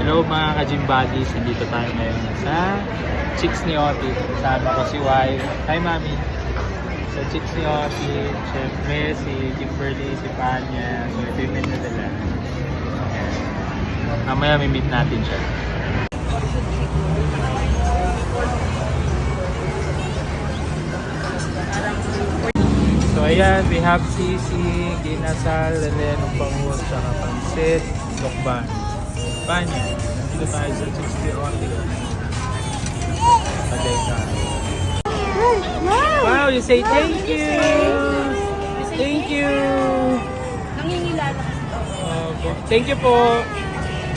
Hello mga ka-gym buddies, nandito tayo ngayon sa Chicks ni Oti. Kasama ko si Wife. Hi Mami! Sa Chicks ni Oti, syempre si Kimberly, si Panya. So ito yung menu nila. Ayan. Mamaya may-meet natin siya. So ayan, we have sisig, ginasal, lenong bangus, saka pansit, sokban. Panya, dito tayo sa 60 Oti. Tagay tayo. Wow, you say thank you! Thank you! Nangingilala kasi daw. Thank you po!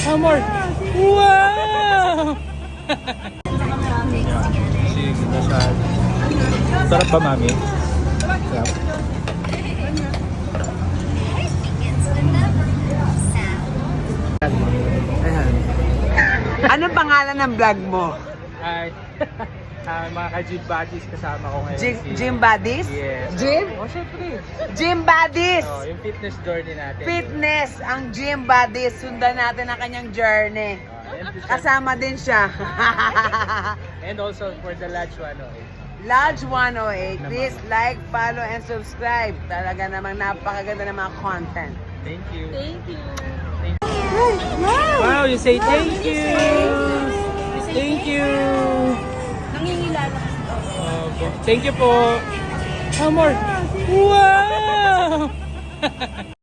Amor! Wow! Sige, ginasal. Sarap ba, Mami? Sarap. Anong pangalan ng vlog mo? Hi! Mga ka-gym buddies kasama ko ngayon. Gym Buddies? Yes. Gym? Oh, syempre. Gym Buddies! Oh, yung fitness journey natin. Fitness, ang Gym Buddies. Sundan natin ang kanyang journey. Kasama din siya. And also for the Lodge 108. Lodge 108. Please like, follow, and subscribe. Talaga namang napakaganda ng mga content. Thank you. Thank you. Wow, you say thank you. Thank you. Nangingilala kasi daw. Thank you po. Amor. Wow!